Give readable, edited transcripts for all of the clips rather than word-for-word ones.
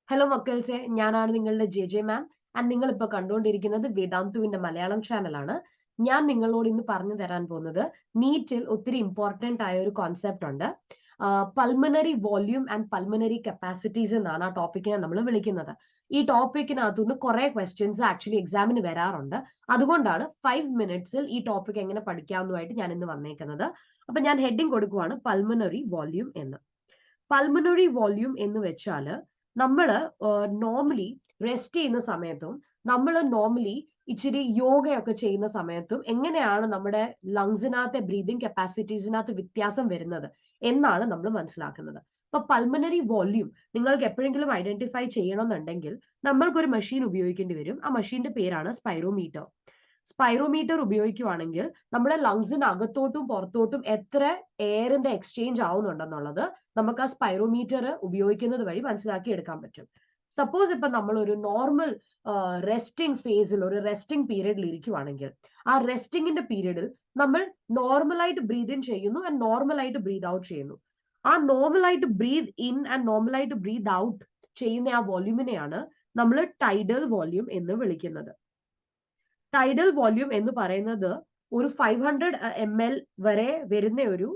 Hello മക്കൾസെ, ഞാനാണ് നിങ്ങളുടെ J ma'am. And നിങ്ങൾ ഇപ്പോൾ കണ്ടുകൊണ്ടിരിക്കുന്നത് വേദാന്തുവിന്റെ മലയാളം ചാനലാണ്. ഞാൻ നിങ്ങളോട് ഇന്ന് പറഞ്ഞു തരാൻ പോകുന്നത് നീറ്റിൽ ഒത്തിരി ഇമ്പോർട്ടന്റ് ആയ ഒരു കോൺസെപ്റ്റ് ഉണ്ട്. Pulmonary volume and pulmonary capacities എന്നാണ് ആ ടോപ്പിക്കിനെ നമ്മൾ വിളിക്കുന്നത്. ഈ ടോപ്പിക്കിനകത്തുനിന്ന് കുറെ ക്വസ്റ്റ്യൻസ് ആക്ച്വലി എക്സാമിന് വരാറുണ്ട്. അതുകൊണ്ടാണ് 5 മിനിറ്റ്സിൽ ഈ ടോപ്പിക് എങ്ങനെ പഠിക്കാവുന്നതായിട്ട് ഞാൻ ഇന്ന് വന്നേക്കുന്നത്. അപ്പൊ ഞാൻ ഹെഡിങ് കൊടുക്കുവാണ് പൾമനറി വോള്യൂം എന്ന്. പൾമനറി വോള്യൂം എന്ന് വെച്ചാൽ നമ്മൾ നോർമലി റെസ്റ്റ് ചെയ്യുന്ന സമയത്തും നമ്മൾ നോർമലി ഇച്ചിരി യോഗയൊക്കെ ചെയ്യുന്ന സമയത്തും എങ്ങനെയാണ് നമ്മുടെ ലങ്സിനകത്തെ ബ്രീതിങ് കപ്പാസിറ്റീസിനകത്ത് വ്യത്യാസം വരുന്നത് എന്നാണ് നമ്മൾ മനസ്സിലാക്കുന്നത്. അപ്പൊ പൾമനറി വോള്യൂം നിങ്ങൾക്ക് എപ്പോഴെങ്കിലും ഐഡന്റിഫൈ ചെയ്യണമെന്നുണ്ടെങ്കിൽ നമ്മൾക്കൊരു മെഷീൻ ഉപയോഗിക്കേണ്ടി വരും. ആ മെഷീന്റെ പേരാണ് സ്പൈറോമീറ്റർ. സ്പൈറോമീറ്റർ ഉപയോഗിക്കുവാണെങ്കിൽ നമ്മുടെ ലങ്സിന് അകത്തോട്ടും പുറത്തോട്ടും എത്ര എയറിന്റെ എക്സ്ചേഞ്ച് ആവുന്നുണ്ടെന്നുള്ളത് നമുക്ക് ആ സ്പൈറോമീറ്റർ ഉപയോഗിക്കുന്നത് വഴി മനസ്സിലാക്കി എടുക്കാൻ പറ്റും. സപ്പോസ് ഇപ്പൊ നമ്മൾ ഒരു നോർമൽ റെസ്റ്റിംഗ് ഫേസിൽ ഒരു റെസ്റ്റിംഗ് പീരീഡിൽ ഇരിക്കുവാണെങ്കിൽ ആ റെസ്റ്റിംഗിന്റെ പീരീഡിൽ നമ്മൾ നോർമലായിട്ട് ബ്രീത് ഇൻ ചെയ്യുന്നു ആൻഡ് നോർമലായിട്ട് ബ്രീത് ഔട്ട് ചെയ്യുന്നു. ആ നോർമലായിട്ട് ബ്രീത് ഇൻ ആൻഡ് നോർമലായിട്ട് ബ്രീത് ഔട്ട് ചെയ്യുന്ന ആ വോള്യൂമിനെയാണ് നമ്മൾ ടൈഡൽ വോള്യൂം എന്ന് വിളിക്കുന്നത്. ടൈഡൽ വോള്യൂം എന്ന് പറയുന്നത് ഒരു 500 ml വരെ വരുന്ന ഒരു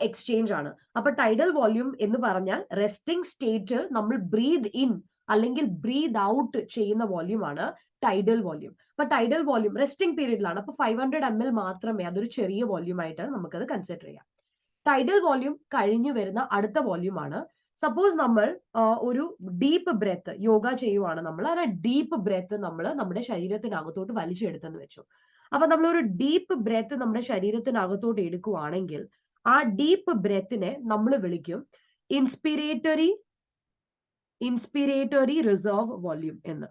എക്സ്ചേഞ്ച് ആണ്. അപ്പൊ ടൈഡൽ വോള്യൂം എന്ന് പറഞ്ഞാൽ റെസ്റ്റിംഗ് സ്റ്റേറ്റ് നമ്മൾ ബ്രീത് ഇൻ അല്ലെങ്കിൽ ബ്രീത് ഔട്ട് ചെയ്യുന്ന വോള്യൂം ആണ് ടൈഡൽ വോള്യൂം. അപ്പൊ ടൈഡൽ വോള്യൂം റെസ്റ്റിംഗ് പീരീഡിലാണ്. അപ്പൊ 500 ml മാത്രമേ അതൊരു ചെറിയ വോള്യൂം ആയിട്ട് നമുക്കത് കൺസിഡർ ചെയ്യാം. ടൈഡൽ വോള്യൂം കഴിഞ്ഞു വരുന്ന അടുത്ത വോള്യൂം ആണ് സപ്പോസ് നമ്മൾ ഒരു ഡീപ്പ് ബ്രെത്ത് യോഗ ചെയ്യുവാണ്, നമ്മൾ ആ ഡീപ്പ് ബ്രെത്ത് നമ്മൾ നമ്മുടെ ശരീരത്തിനകത്തോട്ട് വലിച്ചെടുത്തെന്ന് വെച്ചു. അപ്പൊ നമ്മൾ ഒരു ഡീപ്പ് ബ്രെത്ത് നമ്മുടെ ശരീരത്തിനകത്തോട്ട് എടുക്കുവാണെങ്കിൽ ആ ഡീപ്പ് ബ്രെത്തിനെ നമ്മൾ വിളിക്കും ഇൻസ്പിരേറ്ററി റിസർവ് വോള്യൂം എന്ന്.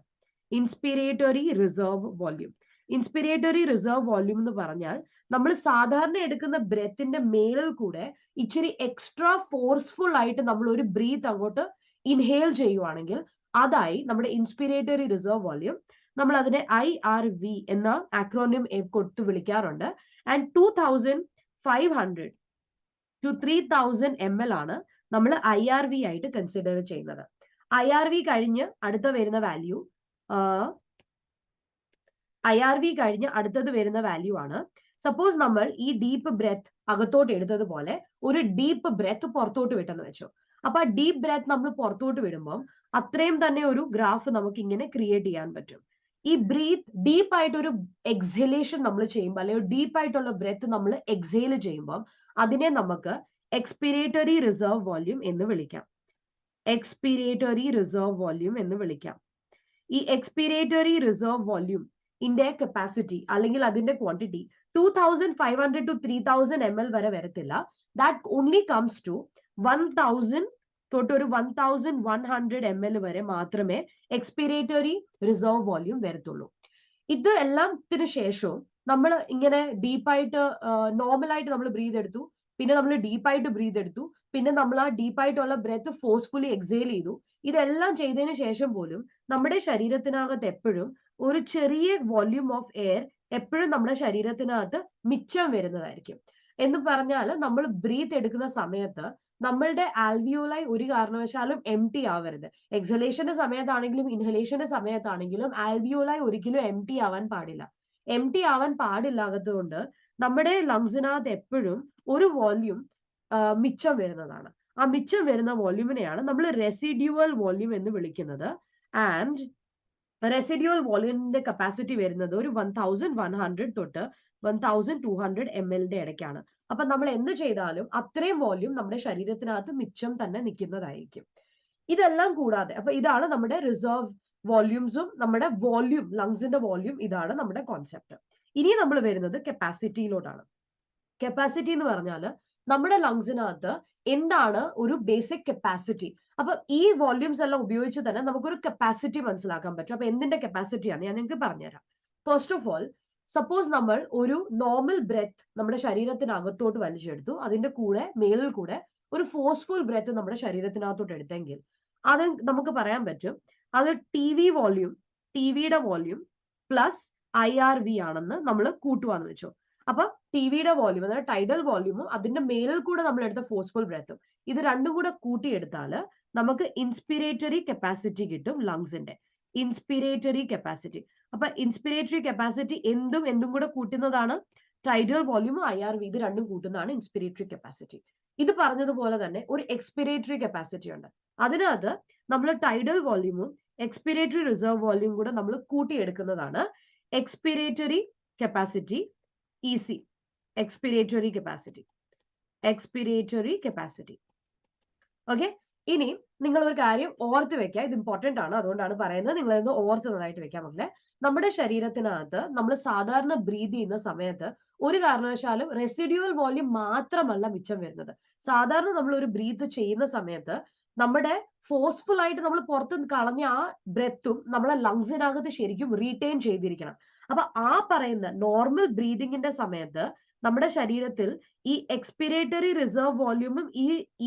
ഇൻസ്പിരേറ്ററി റിസർവ് വോള്യൂം. ഇൻസ്പിരേറ്ററി റിസർവ് വോള്യൂം എന്ന് പറഞ്ഞാൽ നമ്മൾ സാധാരണ എടുക്കുന്ന ബ്രെത്തിന്റെ മേളിൽ കൂടെ ഇച്ചിരി എക്സ്ട്രാ ഫോഴ്സ്ഫുൾ ആയിട്ട് നമ്മൾ ഒരു ബ്രീത്ത് അങ്ങോട്ട് ഇൻഹേൽ ചെയ്യുവാണെങ്കിൽ അതായി നമ്മുടെ ഇൻസ്പിരേറ്ററി റിസർവ് വോള്യൂം. നമ്മൾ അതിനെ IRV എന്ന ആക്രോണിയം കൊടുത്ത് വിളിക്കാറുണ്ട്. ആൻഡ് 2500 to 3000 ml ആണ് നമ്മൾ IRV ആയിട്ട് കൺസിഡർ ചെയ്യുന്നത്. IRV കഴിഞ്ഞ് അടുത്ത വരുന്ന വാല്യൂ അടുത്തത് വരുന്ന വാല്യൂ ആണ് സപ്പോസ് നമ്മൾ ഈ ഡീപ്പ് ബ്രെത്ത് അകത്തോട്ട് എടുത്തതുപോലെ ഒരു ഡീപ്പ് ബ്രെത്ത് പുറത്തോട്ട് വിട്ടെന്ന് വെച്ചു. അപ്പൊ ആ ഡീപ്പ് ബ്രെത്ത് നമ്മൾ പുറത്തോട്ട് വിടുമ്പോൾ അത്രയും തന്നെ ഒരു ഗ്രാഫ് നമുക്ക് ഇങ്ങനെ ക്രിയേറ്റ് ചെയ്യാൻ പറ്റും. ഈ ബ്രീത്ത് ഡീപ്പ് ആയിട്ട് ഒരു എക്സലേഷൻ നമ്മൾ ചെയ്യുമ്പോൾ അല്ലെങ്കിൽ ഡീപ്പ് ആയിട്ടുള്ള ബ്രെത്ത് നമ്മൾ എക്സേൽ ചെയ്യുമ്പോൾ അതിനെ നമുക്ക് എക്സ്പിരേറ്ററി റിസർവ് വോള്യൂം എന്ന് വിളിക്കാം. എക്സ്പിരേറ്ററി റിസർവ് വോള്യൂം എന്ന് വിളിക്കാം. ഈ എക്സ്പിരേറ്ററി റിസർവ് വോള്യൂം ഇന്റെ കപ്പാസിറ്റി അല്ലെങ്കിൽ അതിന്റെ ക്വാണ്ടിറ്റി 2500 to 3000 ml വരെ വരത്തില്ല. ദാറ്റ് ഓൺലി കംസ് ടു 1000 തൊട്ട് ഒരു 1100 ml വരെ മാത്രമേ എക്സ്പിരേറ്ററി റിസർവ് വോള്യൂം വരത്തുള്ളൂ. ഇത് എല്ലാത്തിന് ശേഷവും നമ്മൾ ഇങ്ങനെ ഡീപ്പായിട്ട് നോർമലായിട്ട് നമ്മൾ ബ്രീത് എടുത്തു, പിന്നെ നമ്മൾ ഡീപ്പായിട്ട് ബ്രീത് എടുത്തു, പിന്നെ നമ്മൾ ആ ഡീപ്പായിട്ടുള്ള ബ്രെത്ത് ഫോഴ്സ്ഫുള്ളി എക്സേൽ ചെയ്തു. ഇതെല്ലാം ചെയ്തതിന് ശേഷം പോലും നമ്മുടെ ശരീരത്തിനകത്ത് എപ്പോഴും ഒരു ചെറിയ വോള്യൂം ഓഫ് എയർ എപ്പോഴും നമ്മുടെ ശരീരത്തിനകത്ത് മിച്ചം വരുന്നതായിരിക്കും. എന്ന് പറഞ്ഞാൽ നമ്മൾ ബ്രീത്ത് എടുക്കുന്ന സമയത്ത് നമ്മളുടെ ആൽവിയോളായി ഒരു കാരണവശാലും എം ടി ആവരുത്. എക്സലേഷന്റെ സമയത്താണെങ്കിലും ഇൻഹലേഷന്റെ സമയത്താണെങ്കിലും ആൽവിയോളായി ഒരിക്കലും എം ടി ആവാൻ പാടില്ല. എം ടി ആവാൻ പാടില്ലാത്തതുകൊണ്ട് നമ്മുടെ ലങ്സിനകത്ത് എപ്പോഴും ഒരു വോള്യൂം മിച്ചം വരുന്നതാണ്. ആ മിച്ചം വരുന്ന വോള്യൂമിനെയാണ് നമ്മൾ റെസിഡ്യൂവൽ വോള്യൂം എന്ന് വിളിക്കുന്നത്. ആൻഡ് റെസിഡ്യൂവൽ വോള്യൂമിന്റെ കപ്പാസിറ്റി വരുന്നത് ഒരു 1100 തൊട്ട് 1200 ml ഇടയ്ക്കാണ്. അപ്പൊ നമ്മൾ എന്ത് ചെയ്താലും അത്രയും വോള്യൂം നമ്മുടെ ശരീരത്തിനകത്ത് മിച്ചം തന്നെ നിൽക്കുന്നതായിരിക്കും. ഇതെല്ലാം കൂടാതെ അപ്പൊ ഇതാണ് നമ്മുടെ റിസർവ് വോള്യൂംസും നമ്മുടെ വോള്യൂം ലങ്സിന്റെ വോള്യൂം. ഇതാണ് നമ്മുടെ കോൺസെപ്റ്റ്. ഇനി നമ്മൾ വരുന്നത് കപ്പാസിറ്റിയിലോട്ടാണ്. കപ്പാസിറ്റി എന്ന് പറഞ്ഞാൽ നമ്മുടെ ലങ്സിനകത്ത് എന്താണ് ഒരു ബേസിക് കപ്പാസിറ്റി. അപ്പൊ ഈ വോള്യൂംസ് എല്ലാം ഉപയോഗിച്ച് തന്നെ നമുക്കൊരു കപ്പാസിറ്റി മനസ്സിലാക്കാൻ പറ്റും. അപ്പൊ എന്തിന്റെ കപ്പാസിറ്റിയാണ് ഞാൻ നിങ്ങൾക്ക് പറഞ്ഞുതരാം. ഫസ്റ്റ് ഓഫ് ഓൾ സപ്പോസ് നമ്മൾ ഒരു നോർമൽ ബ്രെത്ത് നമ്മുടെ ശരീരത്തിനകത്തോട്ട് വലിച്ചെടുത്തു, അതിന്റെ കൂടെ മേളിൽ കൂടെ ഒരു ഫോഴ്സ്ഫുൾ ബ്രെത്ത് നമ്മുടെ ശരീരത്തിനകത്തോട്ട് എടുത്തെങ്കിൽ അത് നമുക്ക് പറയാൻ പറ്റും അത് ടിവിയുടെ വോള്യൂം പ്ലസ് IRV ആണെന്ന് നമ്മൾ കൂട്ടുവാന്ന് വെച്ചു. അപ്പൊ ടിവിയുടെ വോള്യൂം അതായത് ടൈഡൽ വോള്യൂമും അതിന്റെ മേലിൽ കൂടെ നമ്മൾ എടുത്ത ഫോഴ്സ്ഫുൾ ബ്രെത്തും ഇത് രണ്ടും കൂടെ കൂട്ടിയെടുത്താൽ നമുക്ക് ഇൻസ്പിരേറ്ററി കപ്പാസിറ്റി കിട്ടും ലങ്സിന്റെ. ഇൻസ്പിരേറ്ററി കപ്പാസിറ്റി. അപ്പൊ ഇൻസ്പിരേറ്ററി കപ്പാസിറ്റി എന്തും കൂടെ കൂട്ടുന്നതാണ് ടൈഡൽ വോള്യൂമും IRV ഇത് രണ്ടും കൂട്ടുന്നതാണ് ഇൻസ്പിരേറ്ററി കപ്പാസിറ്റി. ഇത് പറഞ്ഞതുപോലെ തന്നെ ഒരു എക്സ്പിരേറ്ററി കപ്പാസിറ്റി ഉണ്ട്. അതിനകത്ത് നമ്മൾ ടൈഡൽ വോള്യൂമും എക്സ്പിരേറ്ററി റിസർവ് വോള്യൂം കൂടെ നമ്മൾ കൂട്ടിയെടുക്കുന്നതാണ് expiratory capacity EC. Expiratory capacity. Expiratory capacity. Okay, ഇനി നിങ്ങൾ ഒരു കാര്യം ഓർത്ത് വെക്കുക, ഇത് ഇമ്പോർട്ടന്റ് ആണ്, അതുകൊണ്ടാണ് പറയുന്നത്. നിങ്ങൾ ഇത് ഓർത്ത് നന്നായിട്ട് വെക്കാൻ മക്കളെ. നമ്മുടെ ശരീരത്തിനകത്ത് നമ്മൾ സാധാരണ ബ്രീത് ചെയ്യുന്ന സമയത്ത് ഒരു കാരണവശാലും റെസിഡ്യൂവൽ വോള്യൂം മാത്രമല്ല മിച്ചം വരുന്നത്. സാധാരണ നമ്മൾ ഒരു ബ്രീത്ത് ചെയ്യുന്ന സമയത്ത് നമ്മുടെ ഫോഴ്സ്ഫുൾ ആയിട്ട് നമ്മൾ പുറത്ത് കളഞ്ഞ ആ ബ്രെത്തും നമ്മളെ ലങ്സിനകത്ത് ശരിക്കും റീറ്റെയിൻ ചെയ്തിരിക്കണം. അപ്പൊ ആ പറയുന്ന നോർമൽ ബ്രീതിങ്ങിന്റെ സമയത്ത് നമ്മുടെ ശരീരത്തിൽ ഈ എക്സ്പിരേറ്ററി റിസർവ് വോള്യൂമും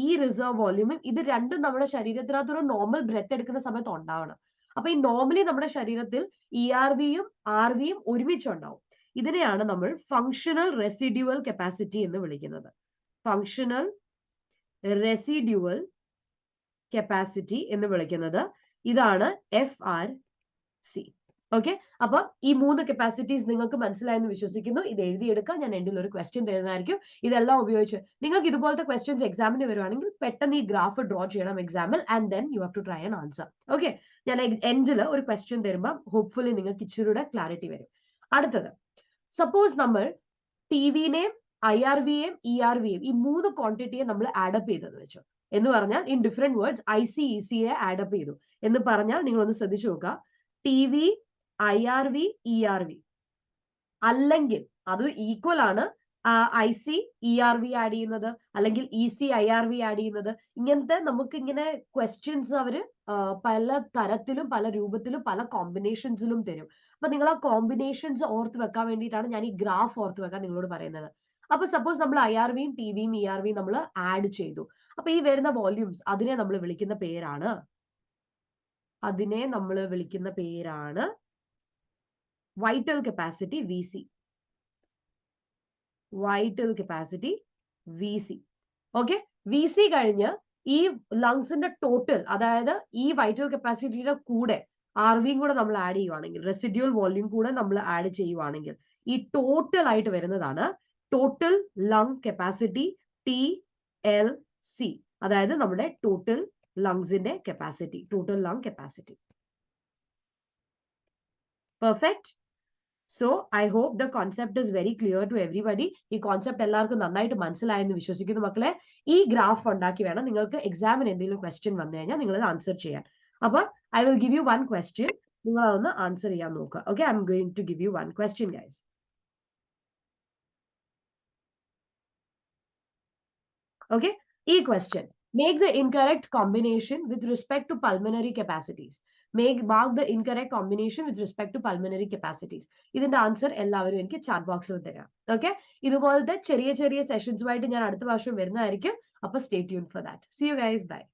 ഈ റിസർവ് വോള്യൂമും ഇത് രണ്ടും നമ്മുടെ ശരീരത്തിനകത്ത് ഒരു നോർമൽ ബ്രെത്ത് എടുക്കുന്ന സമയത്ത് ഉണ്ടാവണം. അപ്പൊ ഈ നോർമലി നമ്മുടെ ശരീരത്തിൽ ERVയും RVയും ഒരുമിച്ചുണ്ടാവും. ഇതിനെയാണ് നമ്മൾ ഫങ്ഷണൽ റെസിഡ്യൂവൽ കപ്പാസിറ്റി എന്ന് വിളിക്കുന്നത്. ഫങ്ഷണൽ റെസിഡ്യൂവൽ കപ്പാസിറ്റി എന്ന് വിളിക്കുന്നത് ഇതാണ് FRC. ഓക്കെ, അപ്പൊ ഈ 3 കപ്പാസിറ്റീസ് നിങ്ങൾക്ക് മനസ്സിലായെന്ന് വിശ്വസിക്കുന്നു. ഇത് എഴുതിയെടുക്കുക, ഞാൻ എൻഡിൽ ഒരു ക്വസ്റ്റ്യൻ തരുന്നതായിരിക്കും. ഇതെല്ലാം ഉപയോഗിച്ച് നിങ്ങൾക്ക് ഇതുപോലത്തെ ക്വസ്റ്റ്യൻസ് എക്സാമിന് വരുവാണെങ്കിൽ പെട്ടെന്ന് ഈ ഗ്രാഫ് ഡ്രോ ചെയ്യണം എക്സാമിൽ, and then you have to try and answer. Okay, ഞാൻ എൻഡിൽ ഒരു ക്വസ്റ്റ്യൻ തരുമ്പോൾ ഹോപ്പ്ഫുള്ളി നിങ്ങൾക്ക് ഇച്ചിരിയുടെ ക്ലാരിറ്റി വരും. അടുത്തത്, സപ്പോസ് നമ്മൾ TVനെയും IRVയെയും ERVയെയും ഈ 3 ക്വാണ്ടിറ്റിയെ നമ്മൾ ആഡപ്പ് ചെയ്തെന്ന് വെച്ചു. എന്ന് പറഞ്ഞാൽ ഇൻ ഡിഫറെന്റ് വേർഡ്സ് IC ECയെ ആഡപ്പ് ചെയ്തു എന്ന് പറഞ്ഞാൽ നിങ്ങളൊന്ന് ശ്രദ്ധിച്ചു നോക്കുക. TV IRV ERV അല്ലെങ്കിൽ അത് ഈക്വൽ ആണ് IC ERV ആഡ് ചെയ്യുന്നത് അല്ലെങ്കിൽ EC IRV ആഡ് ചെയ്യുന്നത്. ഇങ്ങനത്തെ നമുക്ക് ഇങ്ങനെ ക്വസ്റ്റ്യൻസ് അവര് പല തരത്തിലും പല രൂപത്തിലും പല കോമ്പിനേഷൻസിലും തരും. അപ്പൊ നിങ്ങൾ ആ കോമ്പിനേഷൻസ് ഓർത്ത് വെക്കാൻ വേണ്ടിയിട്ടാണ് ഞാൻ ഈ ഗ്രാഫ് ഓർത്ത് വെക്കാൻ നിങ്ങളോട് പറയുന്നത്. അപ്പൊ സപ്പോസ് നമ്മൾ IRVയും TVയും ERVയും നമ്മൾ ആഡ് ചെയ്തു. അപ്പൊ ഈ വരുന്ന വോള്യൂംസ് അതിനെ നമ്മൾ വിളിക്കുന്ന പേരാണ് vital capacity VC. Vital capacity VC. Okay, VC കഴിഞ്ഞ് ഈ ലങ്സിന്റെ ടോട്ടൽ, അതായത് ഈ വൈറ്റൽ കപ്പാസിറ്റിയുടെ കൂടെ RVയും കൂടെ നമ്മൾ ആഡ് ചെയ്യുവാണെങ്കിൽ, റെസിഡ്യൂവൽ വോള്യൂം കൂടെ നമ്മൾ ആഡ് ചെയ്യുവാണെങ്കിൽ ഈ ടോട്ടൽ ആയിട്ട് വരുന്നതാണ് ടോട്ടൽ ലങ് കപ്പാസിറ്റി TLC. അതായത് നമ്മുടെ ടോട്ടൽ ലങ്സിന്റെ capacity, total lung capacity. Perfect. So I hope the concept is very clear to everybody. ഈ കോൺസെപ്റ്റ് എല്ലാവർക്കും നന്നായിട്ട് മനസ്സിലായെന്ന് വിശ്വസിക്കുന്നു മക്കളെ. ഈ ഗ്രാഫ് ഉണ്ടാക്കി വേണം നിങ്ങൾക്ക് എക്സാമിന് എന്തെങ്കിലും ക്വസ്റ്റ്യൻ വന്നു കഴിഞ്ഞാൽ നിങ്ങൾ അത് ആൻസർ ചെയ്യാൻ. അപ്പൊ I will give you 1 question, നിങ്ങൾ അതൊന്ന് ആൻസർ ചെയ്യാൻ നോക്കുക. Okay, I am going to give you 1 question guys. Okay, E question. Make the incorrect combination with respect to pulmonary capacities. Mark the incorrect combination with respect to pulmonary capacities. ഇതിന്റെ answer എല്ലാവരും എനിക്ക് chat ബോക്സിൽ തരാം. Okay, ഇതുപോലത്തെ ചെറിയ ചെറിയ സെഷൻസുമായിട്ട് ഞാൻ അടുത്ത പ്രാവശ്യം വരുന്നതായിരിക്കും. അപ്പൊ stay tuned for that. See you guys. Bye.